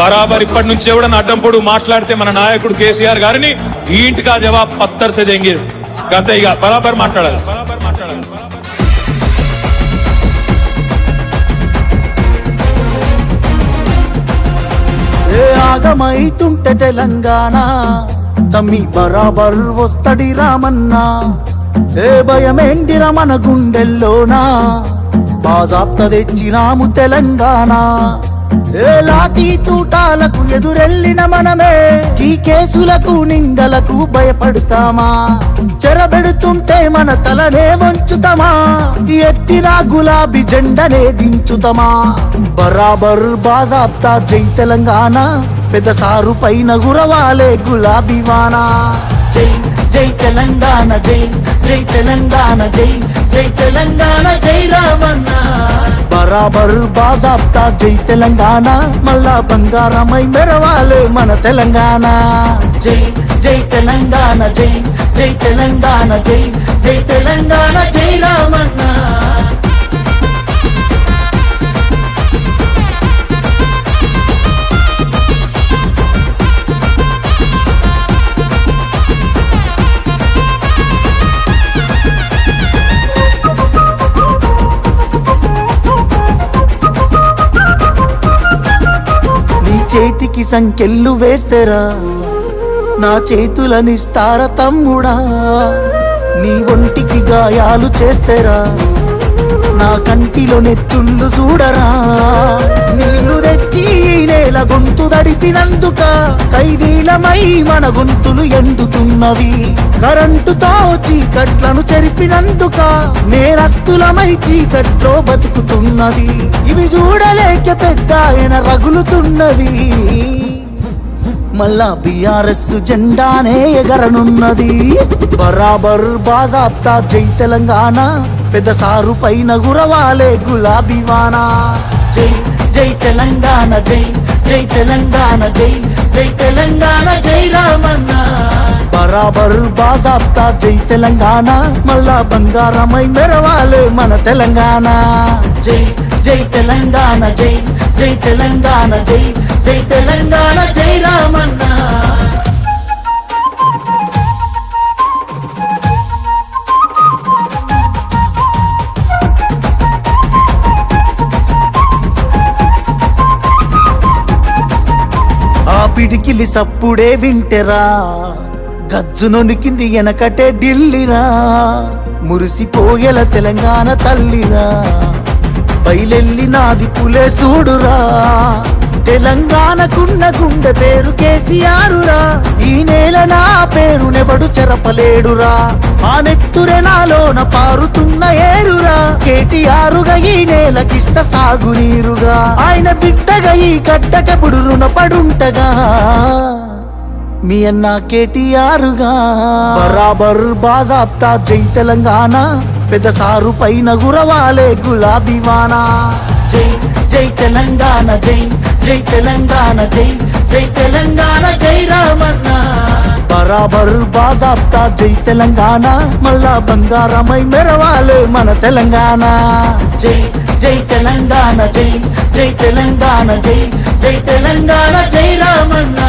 బరాబర్ ఇప్పటి నుంచి ఎవడన్నా అడ్డం పొడు మాట్లాడితే మన నాయకుడు కేసీఆర్ గారిని ఈ ఇంటికి ఆ జవాబ్ పత్తర్ సే దేంగే గంతే ఇక బరాబర్ మాట్లాడాలి. ఆగమైతుంటే తెలంగాణ తమ్మి బరాబర్ వస్తడి రామన్నా. ఏ భయమేందిర మన గుండెల్లోనా బాజాప్త తెచ్చినాము తెలంగాణ. ఏ లాఠీ తూటాలకు ఎదురెళ్ళిన మనమే ఈ కేసులకు నిందలకు భయపడతామా? చెరబెడుతుంటే మన తలనే వంచుతామా? ఎత్తిన గులాబీ జెండనే దించుతామా? బరాబర్ బాజాప్తా జై తెలంగాణ, పెద్ద సారు పైన గురవాలే గులాబీ వానా. జై జై తెలంగాణ, జై జై తెలంగాణ, జై జై తెలంగాణ, జై రామన్న. బరాబర్ బాజాప్తా జై తెలంగాణ, మళ్ళా బంగారమై మెరవాలే మన తెలంగాణ. జై జై తెలంగాణ, జై జై తెలంగాణ, జై జై తెలంగాణ, జై రామన్న. చేతికి సంకెళ్ళు వేస్తేరా నా చేతులనిస్తార తమ్ముడా. నీ ఒంటికి గాయాలు చేస్తేరా నా కంటిలో నెత్తుళ్ళు చూడరా. నీళ్లు తెచ్చి నేల గొంతు దడిపినందుక ఖైదీలమై మన గొంతులు ఎండుతున్నవి. కరెంటుతో చీకట్లను చెరిపినందుక నేరస్తులమై చీకట్లో బతుకుతున్నది. ఇవి చూడలేక పెద్ద ఆయన రగులుతున్నది. మళ్ళా బీఆర్ఎస్ జెండానే ఎగరనున్నది. బరాబర్ బాజాప్తా జై తెలంగాణ, పెద్ద సారు పైన గురవాలే గులాబీ వానా. జై జై తెలంగాణ, జై జై తెలంగాణ, జై జై తెలంగాణ, జై రామన్న. బరాబర్ బాజాప్తా జై తెలంగాణ, మళ్ళా బంగారమై మెరవాలే మన తెలంగాణ. జై జై తెలంగాణ, జై జై తెలంగాణ, జై జై తెలంగాణ, జై రామన్న. ఆ పిడికిలి సప్పుడే వింటెరా గజ్జునొనికింది వెనకటే ఢిల్లీరా. మురిసిపోయేల తెలంగాణ తల్లిరా, బయలెల్లినాది పులే చూడురా. తెలంగాణకున్న గుండె పేరు కేసీఆరురా. ఈ నేల నా పేరునెవడు చెరపలేడురా. ఆ నెత్తురె నాలోన పారుతున్న ఏరురా. కేటీఆరుగా ఈ నేలకిస్త సాగునీరుగా. ఆయన బిడ్డగా ఈ గడ్డకెప్పుడు రుణపడుంటగా మీ అన్న కేటీఆరుగా. బరాబర్ బాజాప్తా జై తెలంగాణ, పెద్ద సారు పైన గురవాలే గులాబీ వానా. జై జై తెలంగాణ, జై జై తెలంగాణ, జై జై తెలంగాణ, జై రామన్న. బరాబర్ బాజాప్తా జై తెలంగాణ, మళ్ళా బంగారమై మెరవాలే మన తెలంగాణ. జై జై తెలంగాణ, జై జై తెలంగాణ, జై జై తెలంగాణ, జై రామన్న.